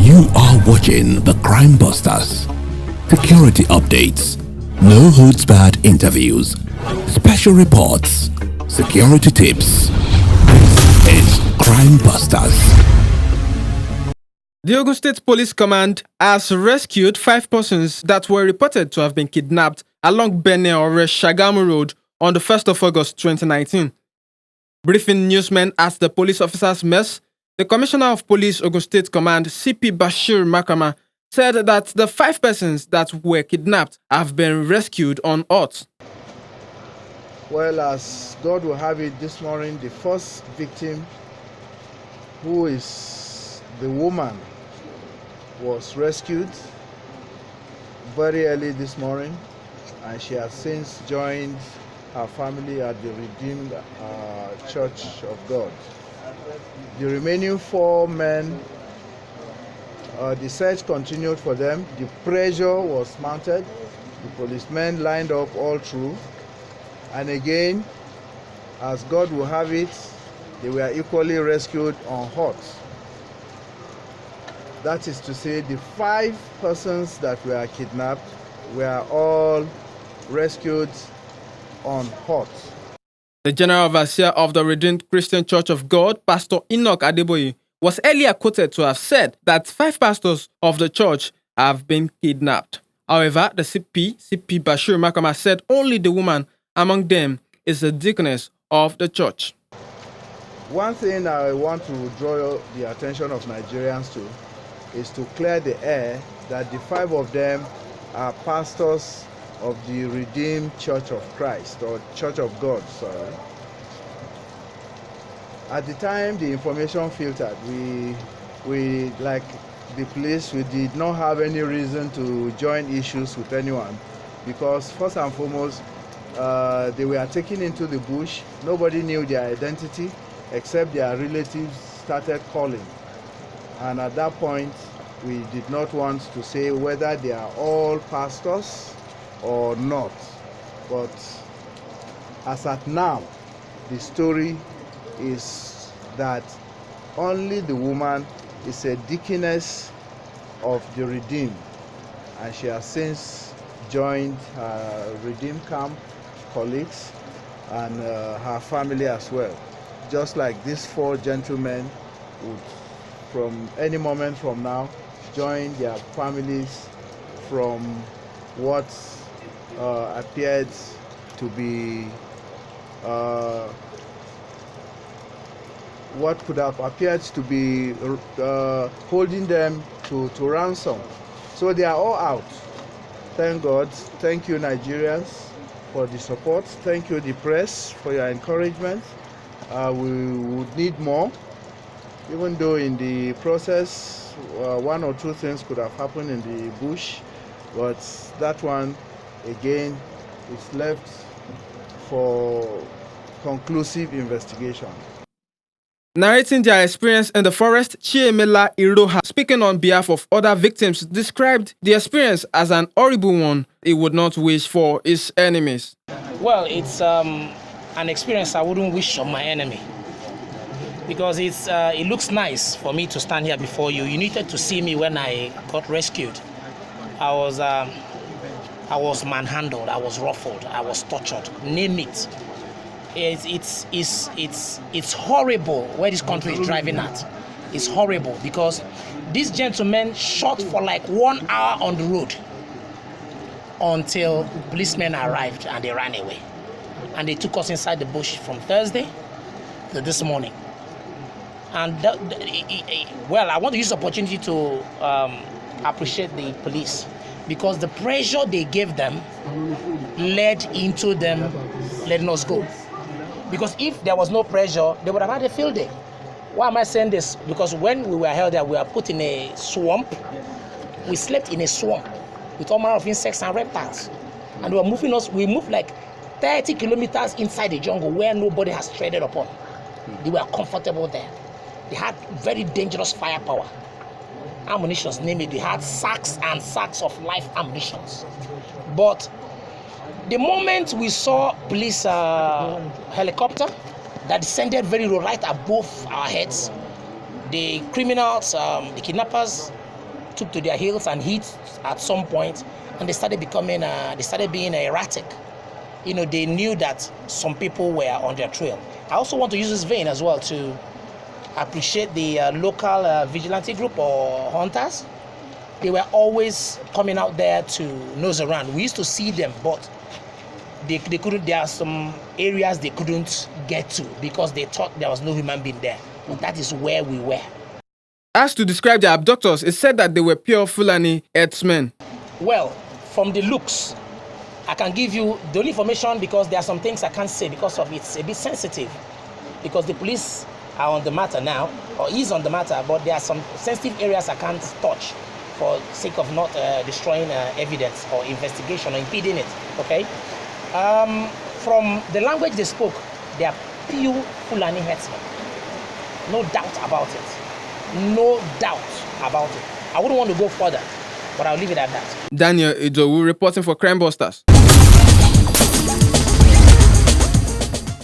You are watching the Crimebusters. Security updates, no holds barred interviews, special reports, security tips. This is Crimebusters. The Ogun State Police Command has rescued 5 persons that were reported to have been kidnapped along Benin-Ore-Shagamu Road on the 1st of August 2019. Briefing newsmen at the police officers' mess, the Commissioner of Police Ogun State Command, CP Bashir Makama, said that the 5 persons that were kidnapped have been rescued on earth. Well, as God will have it, this morning, the first victim, who is the woman, was rescued very early this morning, and she has since joined her family at the Redeemed Church of God. The remaining 4 men, the search continued for them. The pressure was mounted. The policemen lined up all through. And again, as God will have it, they were equally rescued on hot. That is to say, the 5 persons that were kidnapped were all rescued on hot. The General Overseer of the Redeemed Christian Church of God, Pastor Enoch Adeboye, was earlier quoted to have said that 5 pastors of the church have been kidnapped. However, the CP Bashir Makama, said only the woman among them is the deaconess of the church. One thing I want to draw the attention of Nigerians to is to clear the air that the 5 of them are pastors of the Redeemed Church of Christ, or Church of God, sorry. At the time the information filtered, we like the police, we did not have any reason to join issues with anyone, because first and foremost, they were taken into the bush. Nobody knew their identity except their relatives started calling. And at that point, we did not want to say whether they are all pastors or not. But as at now, the story is that only the woman is a deaconess of the Redeemed, and she has since joined her Redeemed camp colleagues and her family as well. Just like these 4 gentlemen would, from any moment from now, join their families from what appeared to be what could have appeared to be holding them to ransom. So they are all out. Thank God. Thank you, Nigerians, for the support. Thank you, the press, for your encouragement. We would need more, even though in the process 1 or 2 things could have happened in the bush, but that one again is left for conclusive investigation. Narrating their experience in the forest, Chiemela Iroha, speaking on behalf of other victims, described the experience as an horrible one he would not wish for his enemies. Well, it's an experience I wouldn't wish on my enemy, because it looks nice for me to stand here before you. You needed to see me when I got rescued. I was manhandled, I was ruffled, I was tortured, name it. It's horrible where this country is driving at. It's horrible because these gentlemen shot for like 1 hour on the road until policemen arrived and they ran away. And they took us inside the bush from Thursday to this morning. And well, I want to use the opportunity to appreciate the police, because the pressure they gave them led into them letting us go. Because if there was no pressure, they would have had a field day. Why am I saying this? Because when we were held there, we were put in a swamp. We slept in a swamp with all manner of insects and reptiles. And they were moving us, we moved like 30 kilometers inside the jungle where nobody has treaded upon. They were comfortable there. They had very dangerous firepower. Ammunitions, name it. They had sacks and sacks of live ammunitions. But the moment we saw police helicopter that descended very low right above our heads, the criminals, the kidnappers, took to their heels and hit at some point, and they started being erratic. You know, they knew that some people were on their trail. I also want to use this vein as well to appreciate the local vigilante group or hunters. They were always coming out there to nose around. We used to see them, but they couldn't. There are some areas they couldn't get to because they thought there was no human being there. But that is where we were. As to describe the abductors, it said that they were pure Fulani herdsmen. Well, from the looks, I can give you the only information because there are some things I can't say because of it's a bit sensitive. Because the police are on the matter now, or is on the matter, but there are some sensitive areas I can't touch for sake of not destroying evidence or investigation or impeding it, okay? From the language they spoke, they are pure Fulani herdsmen. No doubt about it. No doubt about it. I wouldn't want to go further, but I'll leave it at that. Daniel Idowu reporting for Crimebusters.